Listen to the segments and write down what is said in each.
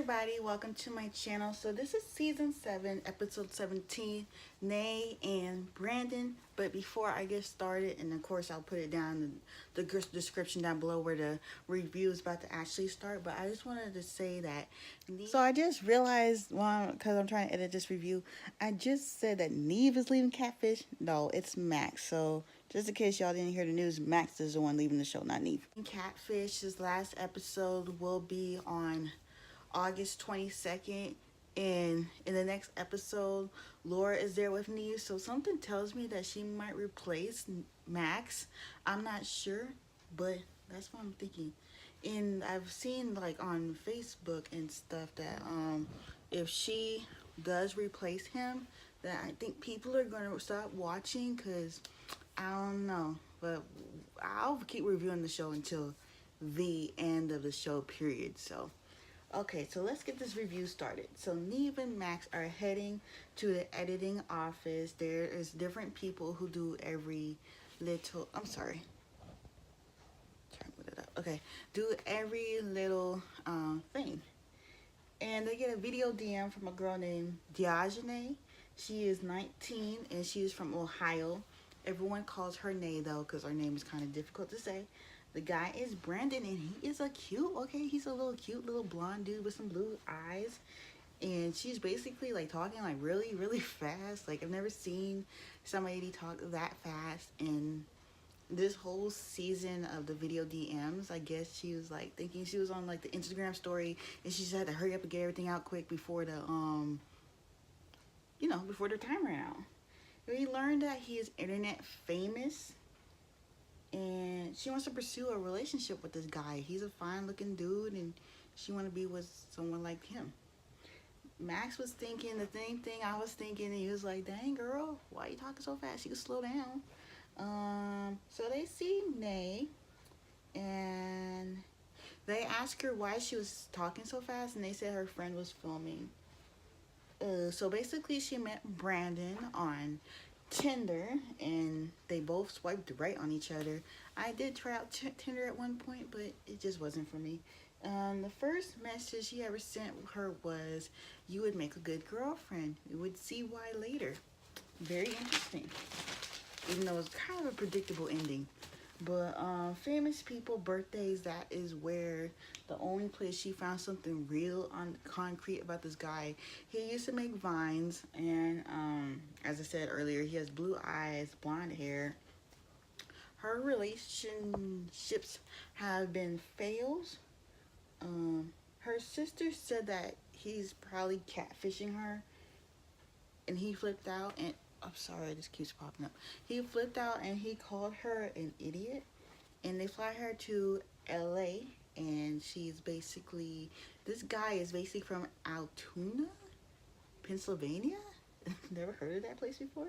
everybody, welcome to my channel. So this is season 7 episode 17, Nay and Brandon. But before I get started, and of course I'll put it down in the description down below where the review is about to actually start, but I just wanted to say that so I just realized, well, because I'm trying to edit this review, I just said that Neve is leaving Catfish. No, it's Max. So just in case y'all didn't hear the news, Max is the one leaving the show, not Neve. Catfish's last episode will be on August 22nd, and in the next episode Laura is there with Neve, so something tells me that she might replace Max. I'm not sure, but that's what I'm thinking. And I've seen like on Facebook and stuff that if she does replace him, that I think people are gonna stop watching, because I don't know, but I'll keep reviewing the show until the end of the show period. So okay, so let's get this review started. So Neve and Max are heading to the editing office. There is different people who do every little, I'm sorry, try to put it up. Okay, do every little thing. And they get a video DM from a girl named Diogene. She is 19 and she is from Ohio. Everyone calls her Nay though, because her name is kind of difficult to say. The guy is Brandon, and he is a cute, okay, he's a little cute little blonde dude with some blue eyes. And she's basically like talking like really, really fast. Like I've never seen somebody talk that fast in this whole season of the video DMs. I guess she was like thinking she was on like the Instagram story, and she just had to hurry up and get everything out quick before the before their time ran out. We learned that he is internet famous, and she wants to pursue a relationship with this guy. He's a fine looking dude, and she want to be with someone like him. Max was thinking the same thing I was thinking, and he was like, dang girl, why are you talking so fast? You can slow down. So they see Nay, and they ask her why she was talking so fast, and they said her friend was filming. So basically she met Brandon on Tinder, and they both swiped right on each other. I did try out Tinder at one point, but it just wasn't for me. The first message he ever sent her was, you would make a good girlfriend. You would see why later. Very interesting, even though it's kind of a predictable ending. But famous people birthdays, that is where the only place she found something real on concrete about this guy. He used to make vines, and as I said earlier, he has blue eyes, blonde hair. Her relationships have been fails. Her sister said that he's probably catfishing her, and he flipped out, and I'm sorry, this keeps popping up. He flipped out and he called her an idiot, and they fly her to LA, and she's basically, this guy is basically from Altoona, Pennsylvania. Never heard of that place before.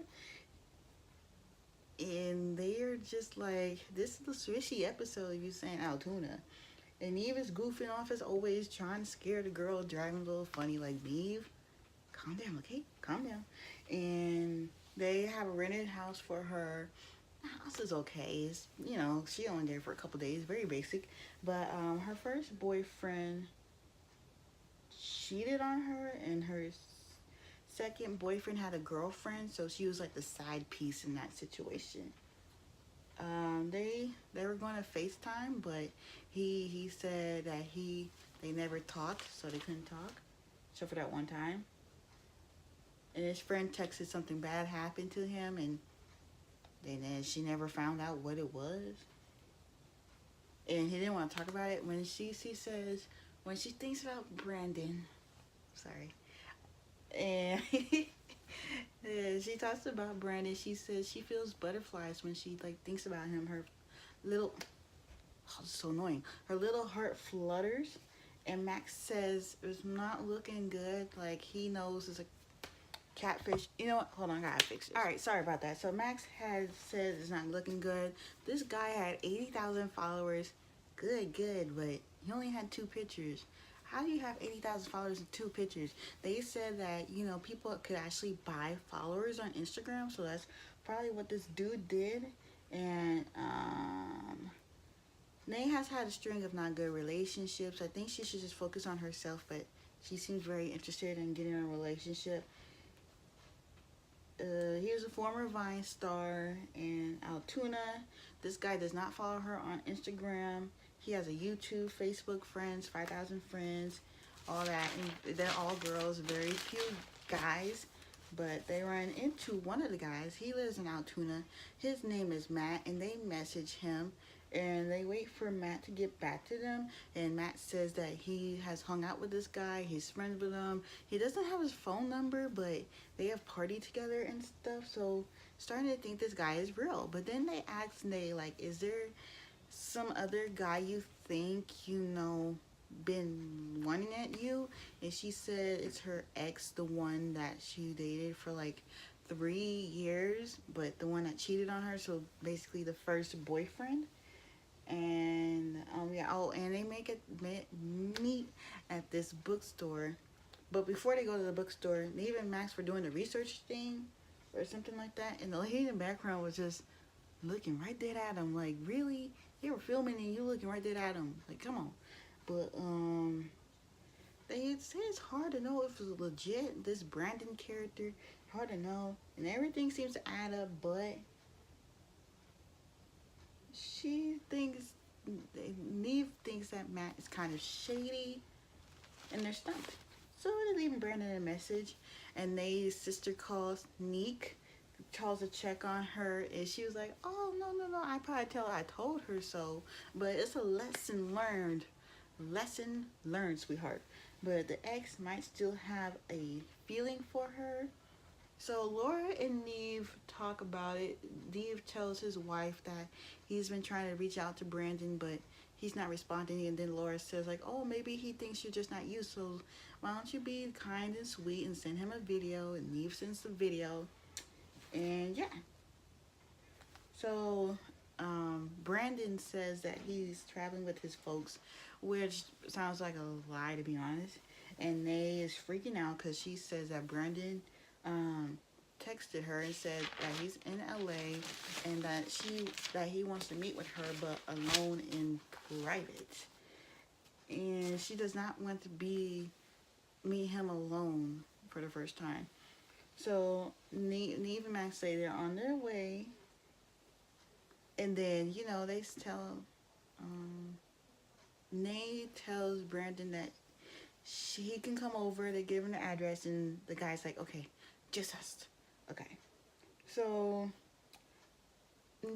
And they're just like, this is the swishy episode of you saying Altoona. And Neve is goofing off as always, trying to scare the girl, driving a little funny like, Neve, calm down, okay? Calm down. And they have a rented house for her. The house is okay. It's, she only there for a couple days, very basic. But her first boyfriend cheated on her, and her second boyfriend had a girlfriend, so she was like the side piece in that situation. They were going to FaceTime, but he said that they never talked, so they couldn't talk, except for that one time. And his friend texted something bad happened to him, and then she never found out what it was. And he didn't want to talk about it. When she says, when she thinks about Brandon, sorry, and she talks about Brandon, she says she feels butterflies when she like thinks about him. Her little, oh, it's so annoying. Her little heart flutters, and Max says it's not looking good. Like he knows it's a catfish. You know what? Hold on, I gotta fix it. Alright, sorry about that. So Max had said it's not looking good. This guy had 80,000 followers. Good, but he only had 2 pictures. How do you have 80,000 followers and 2 pictures? They said that, people could actually buy followers on Instagram, so that's probably what this dude did. And Nay has had a string of not good relationships. I think she should just focus on herself, but She seems very interested in getting in a relationship. He was a former Vine star in Altoona. This guy does not follow her on Instagram. He has a YouTube, Facebook friends, 5,000 friends, all that. And they're all girls, very few guys. But they ran into one of the guys. He lives in Altoona. His name is Matt, and they message him. And they wait for Matt to get back to them. And Matt says that he has hung out with this guy. He's friends with him. He doesn't have his phone number, but they have partied together and stuff. So starting to think this guy is real. But then they ask Nay, like, is there some other guy you think, been wanting at you? And she said it's her ex, the one that she dated for like 3 years, but the one that cheated on her. So basically the first boyfriend. And and they meet at this bookstore. But before they go to the bookstore, Neve and Max were doing the research thing or something like that, and the lady in the background was just looking right dead at him, like, really? They were filming and you looking right dead at him, like, come on. But they say it's hard to know if it's legit, this Brandon character. Hard to know, and everything seems to add up, but Neve thinks that Matt is kind of shady, and they're stumped. So they're leaving Brandon a message, and Nate's sister calls Neek, calls to check on her, and she was like, oh, no, I probably tell her I told her so, but it's a lesson learned. Lesson learned, sweetheart. But the ex might still have a feeling for her. So Laura and Neve talk about it. Neve tells his wife that he's been trying to reach out to Brandon, but he's not responding. And then Laura says, like, oh, maybe he thinks you're just not you. So why don't you be kind and sweet and send him a video? And Neve sends the video. And yeah. So Brandon says that he's traveling with his folks, which sounds like a lie, to be honest. And Nay is freaking out because she says that Brandon texted her and said that he's in LA and that he wants to meet with her, but alone in private. And she does not want to meet him alone for the first time. So Neve and Max say they're on their way, and then they tell Nay tells Brandon that he can come over. They give him the address, and the guy's like, okay, just us. Okay. So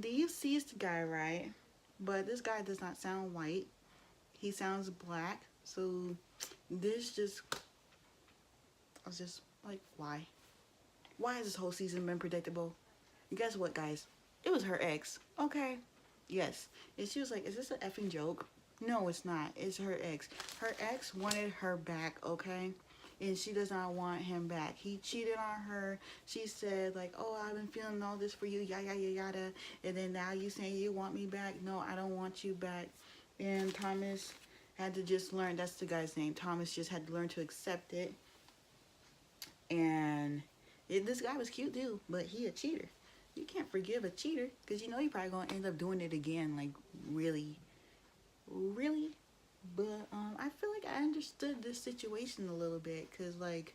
Neve sees the guy, right? But this guy does not sound white. He sounds black. So I was just like, why? Why has this whole season been predictable? And guess what, guys? It was her ex. Okay. Yes. And she was like, is this an effing joke? No, it's not. It's her ex. Her ex wanted her back, okay? And she does not want him back. He cheated on her. She said, like, oh, I've been feeling all this for you, yada, yada, yada. And then now you saying you want me back? No, I don't want you back. And Thomas had to just learn. That's the guy's name. Thomas just had to learn to accept it. And this guy was cute, too. But he a cheater. You can't forgive a cheater. Because you're probably going to end up doing it again. Like, really? Really? But I feel like I understood this situation a little bit, because like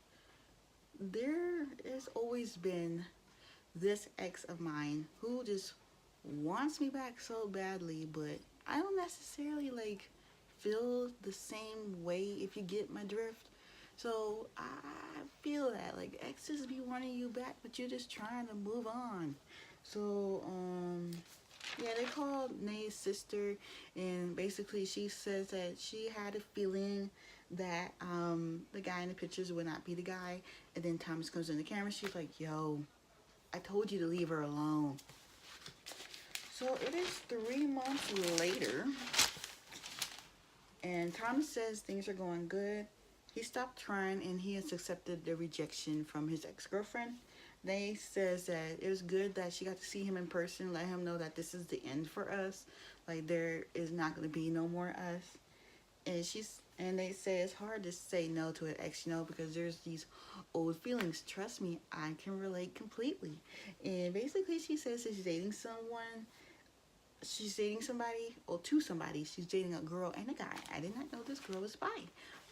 there has always been this ex of mine who just wants me back so badly, but I don't necessarily like feel the same way, if you get my drift. So I feel that like exes be wanting you back, but you're just trying to move on. So yeah, they called Nay's sister, and basically she says that she had a feeling that the guy in the pictures would not be the guy. And then Thomas comes in the camera. She's like, yo, I told you to leave her alone. So it is 3 months later, and Thomas says things are going good. He stopped trying, and he has accepted the rejection from his ex-girlfriend. They says that it was good that she got to see him in person, let him know that this is the end for us. Like, there is not going to be no more us. And they say it's hard to say no to an ex, because there's these old feelings. Trust me, I can relate completely. And basically she says she's dating someone. She's dating somebody, or to somebody. She's dating a girl and a guy. I did not know this girl was bi.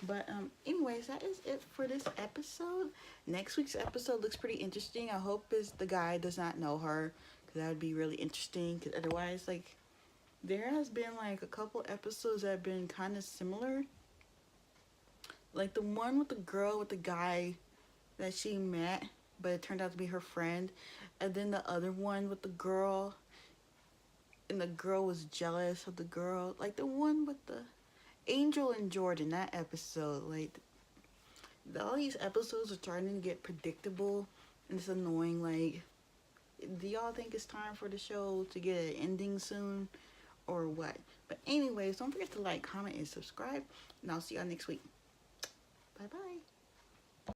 But anyways, that is it for this episode. Next week's episode looks pretty interesting. I hope the guy does not know her, because that would be really interesting. Because otherwise, like, there has been like a couple episodes that have been kind of similar. Like the one with the girl with the guy that she met, but it turned out to be her friend. And then the other one with the girl, and the girl was jealous of the girl. Like the one with the Angel and Jordan, that episode. Like, all these episodes are starting to get predictable, and it's annoying. Like, do y'all think it's time for the show to get an ending soon, or what? But anyways, don't forget to like, comment, and subscribe, and I'll see y'all next week. Bye bye.